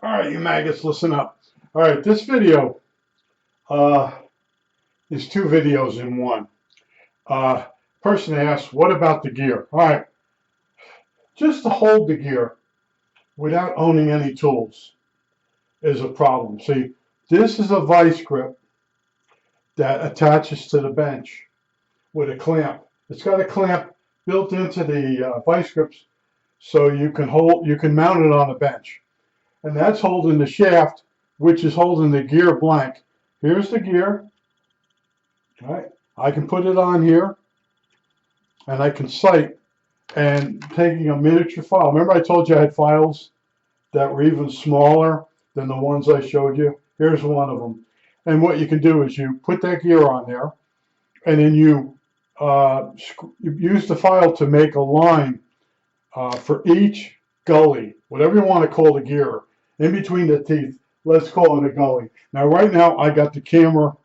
All right, you maggots, listen up. All right, this video uh, is two videos in one. Uh, Person asked, what about the gear? All right, just to hold the gear without owning any tools is a problem. See, this is a vice grip that attaches to the bench with a clamp. It's got a clamp built into the vice grips so you can mount it on a bench. And that's holding the shaft, which is holding the gear blank. Here's the gear. All right, I can put it on here, and I can sight, and taking a miniature file. Remember I told you I had files that were even smaller than the ones I showed you? Here's one of them. And what you can do is you put that gear on there, and then you use the file to make a line for each gully, whatever you want to call the gear, in between the teeth. Let's call it a gully. Now, right now, I got the camera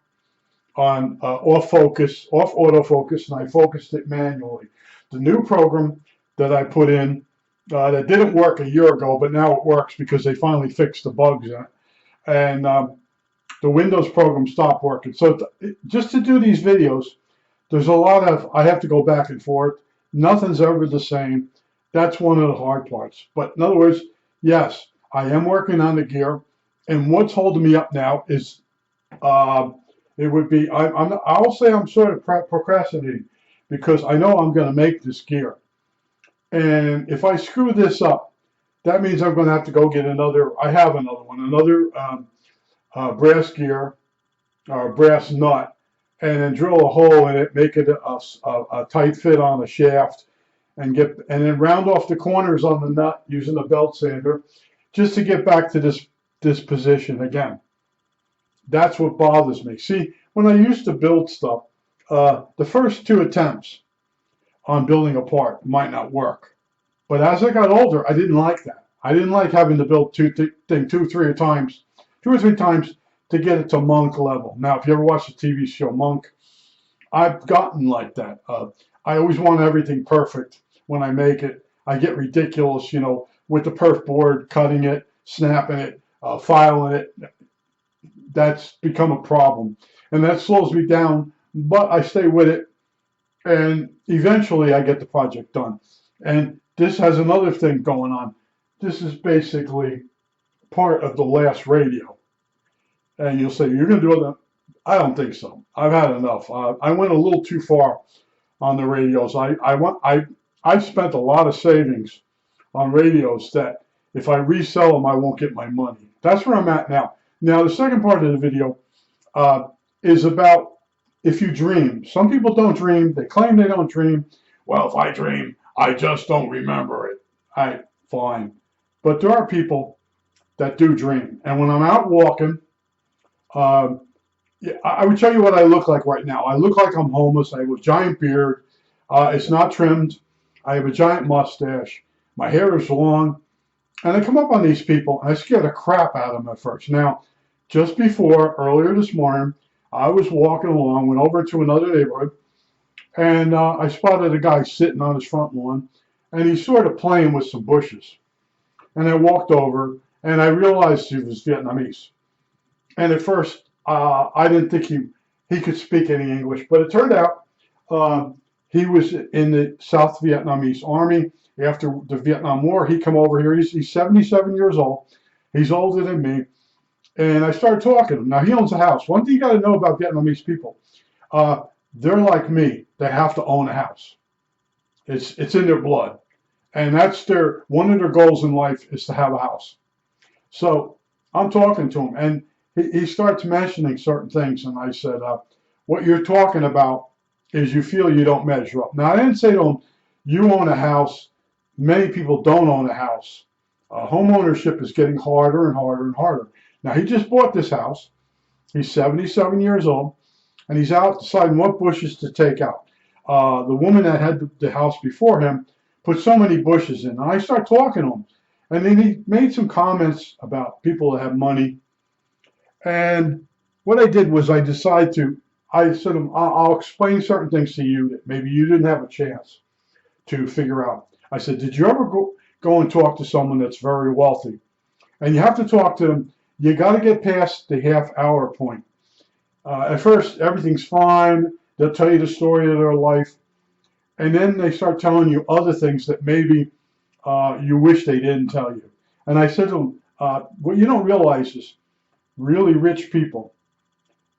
on off autofocus, and I focused it manually. The new program that I put in that didn't work a year ago, but now it works because they finally fixed the bugs in it. And the Windows program stopped working. So just to do these videos, there's a lot of, I have to go back and forth. Nothing's ever the same. That's one of the hard parts. But in other words, yes, I am working on the gear. And what's holding me up now is it would be, I'll say I'm sort of procrastinating because I know I'm going to make this gear. And if I screw this up, that means I'm going to have to go get another, I have another one, another brass gear or brass nut, and then drill a hole in it, make it a tight fit on a shaft, and then round off the corners on the nut using a belt sander, just to get back to this position again. That's what bothers me. See, when I used to build stuff, the first two attempts on building a part might not work. But as I got older, I didn't like that. I didn't like having to build two or three times to get it to Monk level. Now, if you ever watch the TV show Monk, I've gotten like that. I always want everything perfect when I make it. I get ridiculous, with the perf board, cutting it, snapping it, filing it. That's become a problem, and that slows me down, but I stay with it, and eventually I get the project done. And this has another thing going on. This is basically part of the last radio. And you'll say, you're going to do it? I don't think so. I've had enough. I went a little too far on the radios. I've spent a lot of savings on radios that if I resell them, I won't get my money. That's where I'm at now. Now, the second part of the video is about if you dream. Some people don't dream. They claim they don't dream. Well, if I dream, I just don't remember it. All right, fine. But there are people that do dream. And when I'm out walking, I would tell you what I look like right now. I look like I'm homeless. I have a giant beard. It's not trimmed. I have a giant mustache. My hair is long. And I come up on these people, and I scare the crap out of them at first. Now, just earlier this morning, I was walking along, went over to another neighborhood, and I spotted a guy sitting on his front lawn, and he's sort of playing with some bushes. And I walked over, and I realized he was Vietnamese. And at first, I didn't think he could speak any English, but it turned out he was in the South Vietnamese Army. After the Vietnam War, he come over here. He's 77 years old. He's older than me. And I started talking to him. Now, he owns a house. One thing you got to know about Vietnamese people, they're like me. They have to own a house. It's in their blood. And that's one of their goals in life is to have a house. So I'm talking to him, and he starts mentioning certain things. And I said, what you're talking about is you feel you don't measure up. Now, I didn't say to him, you own a house. Many people don't own a house. Home ownership is getting harder and harder and harder. Now, he just bought this house. He's 77 years old, and he's out deciding what bushes to take out. The woman that had the house before him put so many bushes in. And I started talking to him, and then he made some comments about people that have money. And what I did was I said, I'll explain certain things to you that maybe you didn't have a chance to figure out. I said, did you ever go and talk to someone that's very wealthy? And you have to talk to them. You got to get past the half-hour point. At first, everything's fine. They'll tell you the story of their life. And then they start telling you other things that maybe you wish they didn't tell you. And I said to them, what you don't realize is really rich people,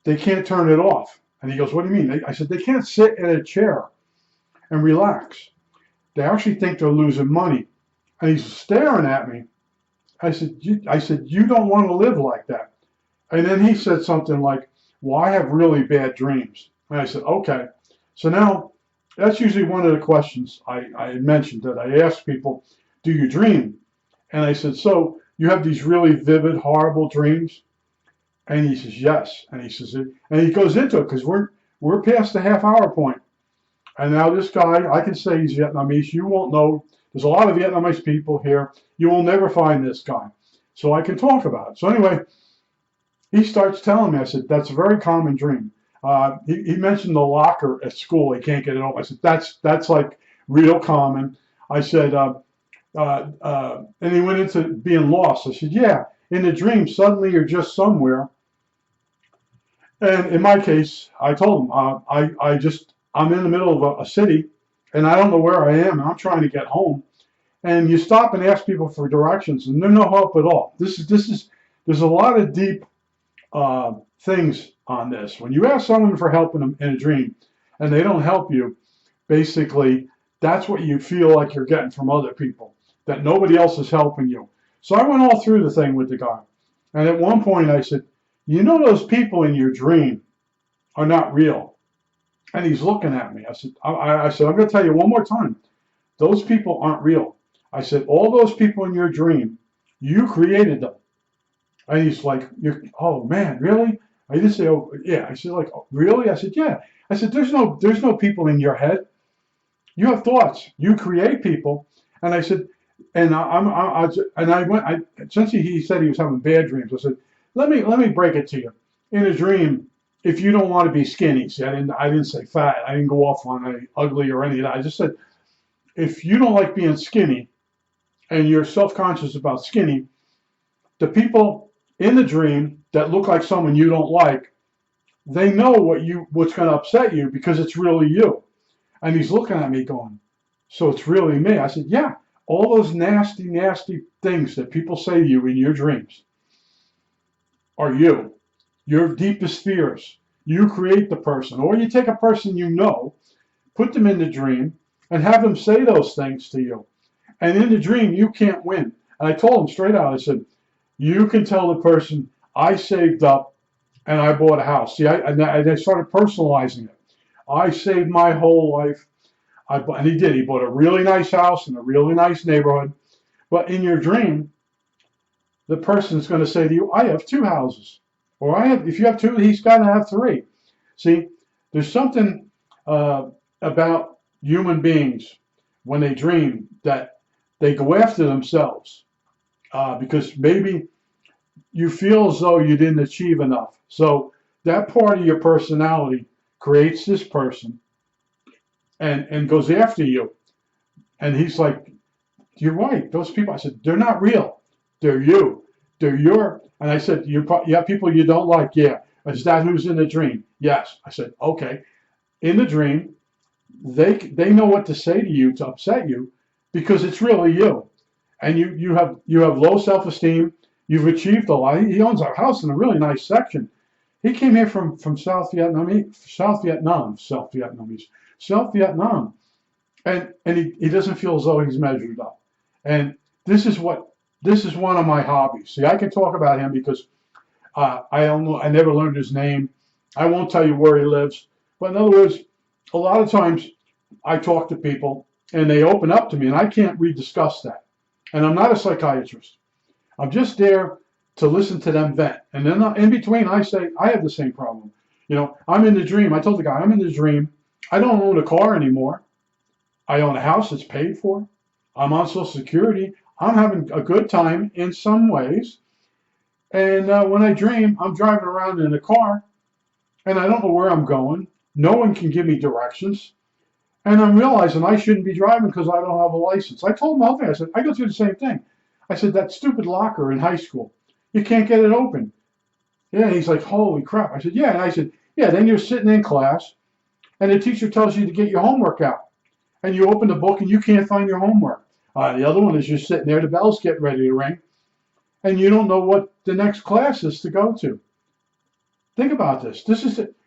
they can't turn it off. And he goes, what do you mean? I said, they can't sit in a chair and relax. They actually think they're losing money. And he's staring at me. I said, you don't want to live like that. And then he said something like, well, I have really bad dreams. And I said, okay. So now, that's usually one of the questions I had mentioned that I ask people, do you dream? And I said, so you have these really vivid, horrible dreams? And he says, yes. And he says, and he goes into it because we're past the half-hour point. And now this guy, I can say he's Vietnamese. You won't know. There's a lot of Vietnamese people here. You will never find this guy. So I can talk about it. So anyway, he starts telling me, I said, that's a very common dream. He mentioned the locker at school. He can't get it open. I said, that's like real common. I said, and he went into being lost. I said, yeah, in the dream, suddenly you're just somewhere. And in my case, I told him, I'm in the middle of a city, and I don't know where I am, and I'm trying to get home. And you stop and ask people for directions, and there's no help at all. There's a lot of deep things on this. When you ask someone for help in a dream, and they don't help you, basically, that's what you feel like you're getting from other people, that nobody else is helping you. So I went all through the thing with the guy. And at one point I said, you know those people in your dream are not real. And he's looking at me. I said, I'm going to tell you one more time. Those people aren't real. I said, all those people in your dream, you created them. And he's like, oh man, really? I didn't say, oh yeah. I said, like, oh, really? I said, yeah. I said, there's no people in your head. You have thoughts. You create people. And I said, and since he said he was having bad dreams, I said, let me break it to you. In a dream, if you don't want to be skinny, see, I didn't say fat. I didn't go off on any ugly or any of that. I just said, if you don't like being skinny, and you're self-conscious about skinny, the people in the dream that look like someone you don't like, they know what's going to upset you because it's really you. And he's looking at me going, so it's really me? I said, yeah. All those nasty, nasty things that people say to you in your dreams are you. Your deepest fears. You create the person. Or you take a person you know, put them in the dream, and have them say those things to you. And in the dream, you can't win. And I told him straight out, I said, you can tell the person, I saved up and I bought a house. See, and I started personalizing it. I saved my whole life. And he did. He bought a really nice house in a really nice neighborhood. But in your dream, the person's going to say to you, I have 2 houses. Or if you have 2, he's got to have 3. See, there's something about human beings when they dream that they go after themselves because maybe you feel as though you didn't achieve enough. So that part of your personality creates this person and goes after you. And he's like, you're right. Those people, I said, they're not real. They're you. They're your. And I said, you have people you don't like? Yeah. Is that who's in the dream? Yes. I said, okay. In the dream, they know what to say to you to upset you because it's really you. And you have low self-esteem. You've achieved a lot. He owns a house in a really nice section. He came here from South Vietnam, and he doesn't feel as though he's measured up. And this is one of my hobbies. See, I can talk about him because I don't know. I never learned his name. I won't tell you where he lives. But in other words, a lot of times I talk to people and they open up to me, and I can't rediscuss that. And I'm not a psychiatrist. I'm just there to listen to them vent. And then in between, I say, I have the same problem. You know, I'm in the dream. I told the guy, I'm in the dream. I don't own a car anymore. I own a house that's paid for. I'm on Social Security. I'm having a good time in some ways. And when I dream, I'm driving around in a car, and I don't know where I'm going. No one can give me directions. And I'm realizing I shouldn't be driving because I don't have a license. I told him, I said, I go through the same thing. I said, that stupid locker in high school, you can't get it open. Yeah, he's like, holy crap. I said, yeah. And I said, yeah, then you're sitting in class and the teacher tells you to get your homework out. And you open the book and you can't find your homework. The other one is you're sitting there, the bell's getting ready to ring, and you don't know what the next class is to go to. Think about this.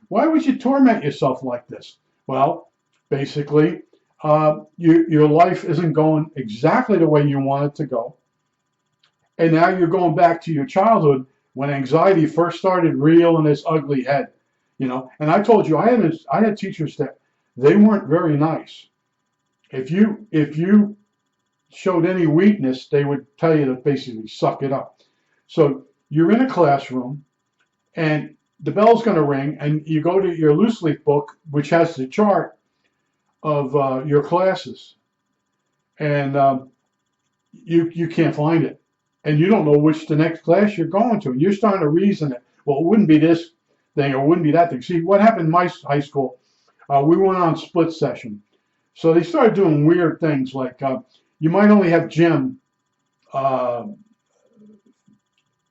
Why would you torment yourself like this? Well, basically, your life isn't going exactly the way you want it to go. And now you're going back to your childhood when anxiety first started rearing its ugly head. And I told you, I had teachers that they weren't very nice. If you showed any weakness, they would tell you to basically suck it up. So you're in a classroom, and the bell's going to ring, and you go to your loose leaf book, which has the chart of your classes, and you can't find it, and you don't know which the next class you're going to. And you're starting to reason it. Well, it wouldn't be this thing, or it wouldn't be that thing. See, what happened in my high school, we went on split session. So they started doing weird things like you might only have gym,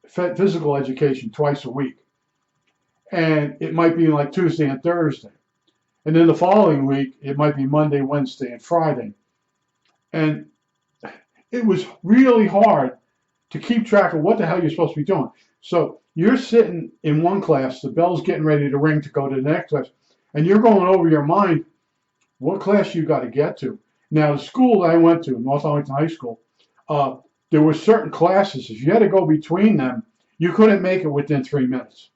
physical education twice a week. And it might be like Tuesday and Thursday. And then the following week, it might be Monday, Wednesday, and Friday. And it was really hard to keep track of what the hell you're supposed to be doing. So you're sitting in one class, the bell's getting ready to ring to go to the next class, and you're going over your mind what class you got to get to. Now, the school that I went to, North Arlington High School, there were certain classes. If you had to go between them, you couldn't make it within 3 minutes.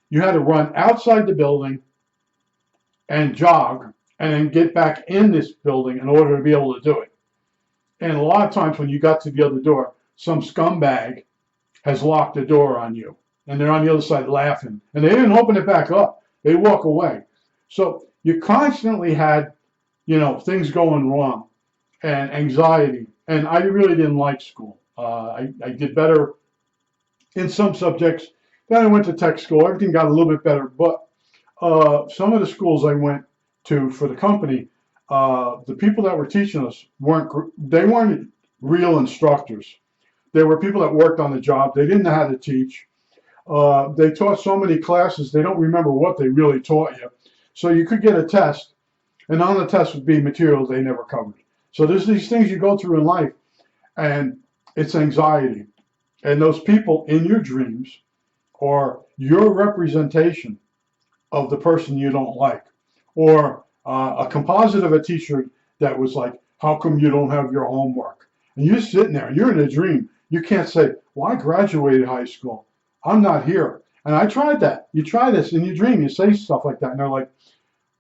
You had to run outside the building and jog and then get back in this building in order to be able to do it. And a lot of times when you got to the other door, some scumbag has locked the door on you. And they're on the other side laughing. And they didn't open it back up. They walk away. So you constantly had, things going wrong and anxiety. And I really didn't like school. I did better in some subjects. Then I went to tech school. Everything got a little bit better. But some of the schools I went to for the company, the people that were teaching us weren't real instructors. They were people that worked on the job. They didn't know how to teach. They taught so many classes, they don't remember what they really taught you. So you could get a test, and on the test would be materials they never covered. So there's these things you go through in life, and it's anxiety. And those people in your dreams are your representation of the person you don't like. Or a composite of a t-shirt that was like, how come you don't have your homework? And you're sitting there, and you're in a dream. You can't say, well, I graduated high school. I'm not here. And I tried that. You try this in your dream. You say stuff like that. And they're like,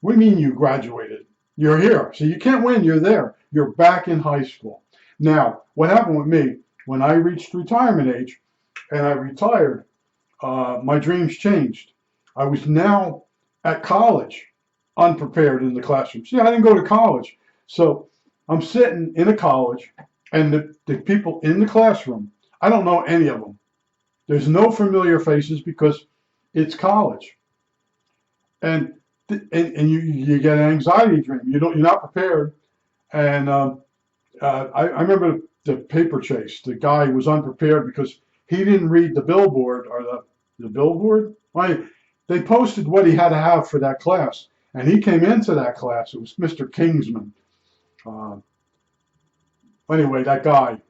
what do you mean you graduated? You're here. So you can't win. You're there. You're back in high school. Now, what happened with me, when I reached retirement age and I retired, my dreams changed. I was now at college, unprepared in the classroom. See, I didn't go to college. So I'm sitting in a college, and the people in the classroom, I don't know any of them. There's no familiar faces because it's college. And you get an anxiety dream. You're not prepared. And I remember the paper chase. The guy was unprepared because he didn't read the billboard or the billboard. They posted what he had to have for that class, and he came into that class. It was Mr. Kingsman. Anyway, that guy.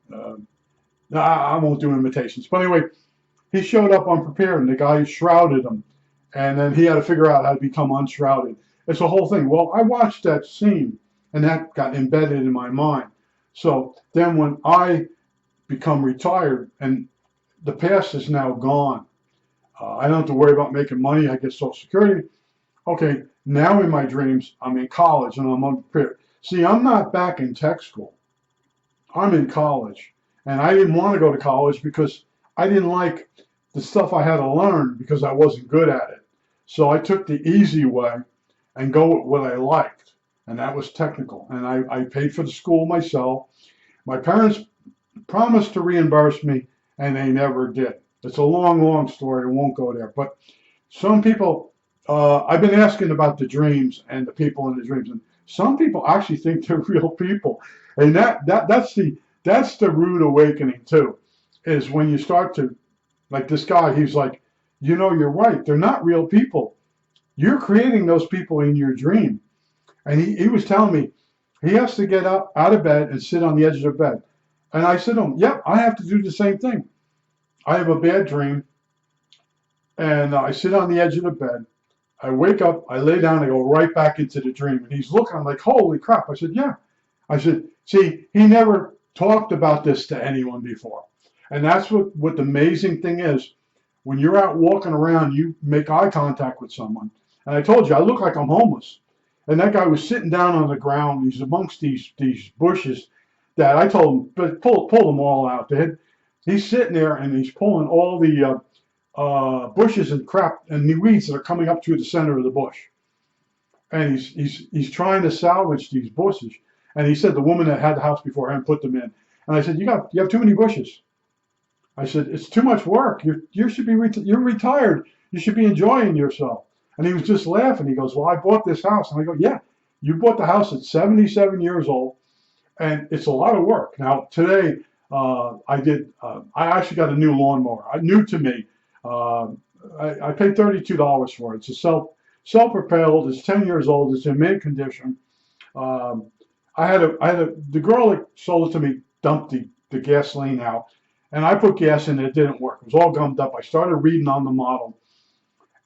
I won't do imitations, but anyway, he showed up unprepared, and the guy shrouded him, and then he had to figure out how to become unshrouded. It's a whole thing. Well, I watched that scene, and that got embedded in my mind. So then when I become retired, and the past is now gone, I don't have to worry about making money. I get Social Security. Okay, now in my dreams, I'm in college, and I'm unprepared. See, I'm not back in tech school. I'm in college, and I didn't want to go to college because I didn't like the stuff I had to learn because I wasn't good at it. So I took the easy way and go with what I liked, and that was technical. And I paid for the school myself. My parents promised to reimburse me, and they never did. It's a long, long story. I won't go there. But some people, I've been asking about the dreams and the people in the dreams, and some people actually think they're real people. And that's the that's the rude awakening too, is when you start to, like this guy, he's like, you know, you're right. They're not real people. You're creating those people in your dream. And he was telling me he has to get up out of bed and sit on the edge of the bed. And I said to him, yep, I have to do the same thing. I have a bad dream and I sit on the edge of the bed. I wake up, I lay down, I go right back into the dream. And he's looking, I'm like, holy crap. I said, yeah. I said, see, he never talked about this to anyone before. And that's what the amazing thing is. When you're out walking around, you make eye contact with someone. And I told you, I look like I'm homeless. And that guy was sitting down on the ground. He's amongst these bushes that I told him, but pull them all out. He's sitting there and he's pulling all the bushes and crap and the weeds that are coming up through the center of the bush. And he's trying to salvage these bushes. And he said the woman that had the house before him put them in. And I said, you have too many bushes. I said, it's too much work. You're retired. You should be enjoying yourself. And he was just laughing. He goes, well, I bought this house. And I go, yeah, you bought the house at 77 years old, and it's a lot of work. Now, today, I actually got a new lawnmower, new to me. I paid $32 for it. It's a self-propelled. It's 10 years old. It's in mint condition. The girl that sold it to me dumped the gasoline out, and I put gas in it. It didn't work. It was all gummed up. I started reading on the model.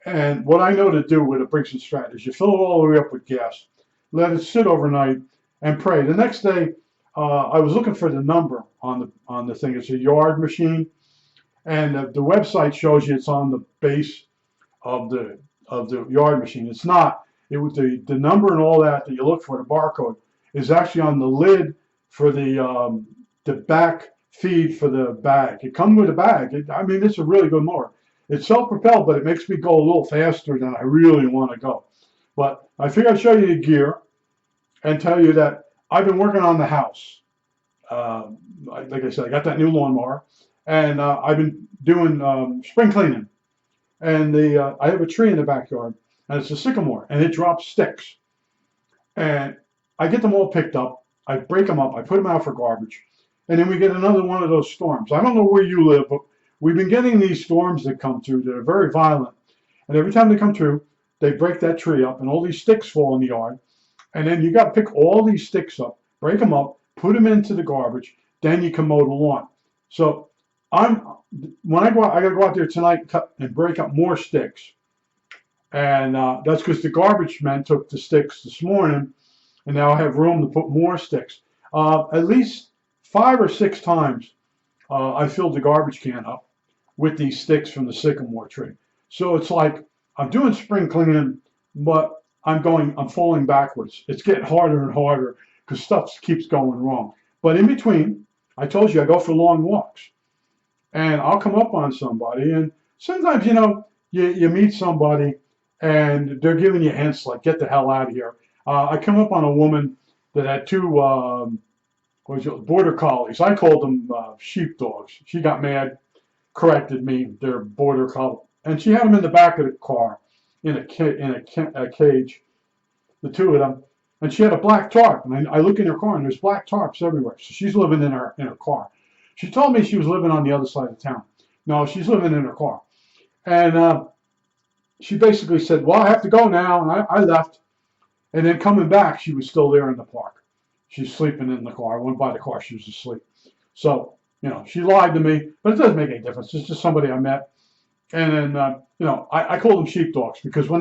And what I know to do with a Briggs & Stratton is you fill it all the way up with gas, let it sit overnight, and pray. The next day, I was looking for the number on the thing. It's a yard machine, and the website shows you it's on the base of the yard machine. It's not. The number and all that you look for, the barcode, is actually on the lid for the back feed for the bag. It comes with a bag. I mean, it's a really good mower. It's self-propelled, but it makes me go a little faster than I really want to go. But I figured I'd show you the gear and tell you that I've been working on the house. Like I said, I got that new lawnmower, and I've been doing spring cleaning. And I have a tree in the backyard, and it's a sycamore, and it drops sticks. And I get them all picked up. I break them up. I put them out for garbage. And then we get another one of those storms. I don't know where you live, but we've been getting these storms that come through that are very violent. And every time they come through, they break that tree up and all these sticks fall in the yard. And then you got to pick all these sticks up, break them up, put them into the garbage, then you can mow the lawn. So when I go out, I got to go out there tonight and cut and break up more sticks. And that's because the garbage men took the sticks this morning, and now I have room to put more sticks. At least 5 or 6 times I filled the garbage can up with these sticks from the sycamore tree. So it's like I'm doing spring cleaning, but I'm falling backwards. It's getting harder and harder because stuff keeps going wrong. But in between, I told you I go for long walks, and I'll come up on somebody, and sometimes, you meet somebody and they're giving you hints like, get the hell out of here. I come up on a woman that had 2 border collies. I called them sheepdogs. She got mad, corrected me. They're border collie, and she had them in the back of the car in a cage, the 2 of them. And she had a black tarp. And I look in her car, and there's black tarps everywhere. So she's living in her car. She told me she was living on the other side of town. No, she's living in her car. And she basically said, well, I have to go now. And I left. And then coming back, she was still there in the park. She's sleeping in the car. I went by the car. She was asleep. So, she lied to me. But it doesn't make any difference. It's just somebody I met. And then, I call them sheepdogs because when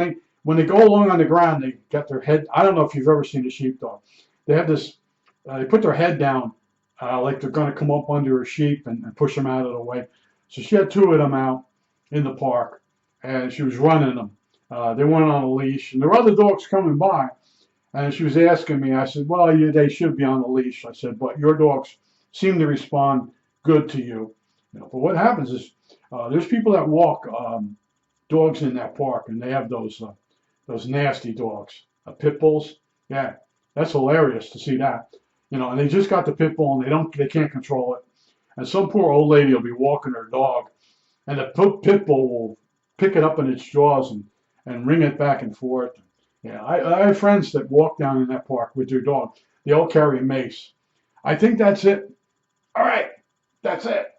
they go along on the ground, they got their head. I don't know if you've ever seen a sheepdog. They have this, they put their head down like they're going to come up under a sheep and push them out of the way. So she had 2 of them out in the park, and she was running them. They weren't on a leash, and there were other dogs coming by. And she was asking me, I said, well, they should be on a leash. I said, but your dogs seem to respond good to you. But what happens is there's people that walk dogs in that park, and they have those nasty dogs, pit bulls. Yeah, that's hilarious to see that. And they just got the pit bull, and they can't control it. And some poor old lady will be walking her dog, and the pit bull will pick it up in its jaws and ring it back and forth. Yeah, I have friends that walk down in that park with their dog. They all carry a mace. I think that's it. All right, that's it.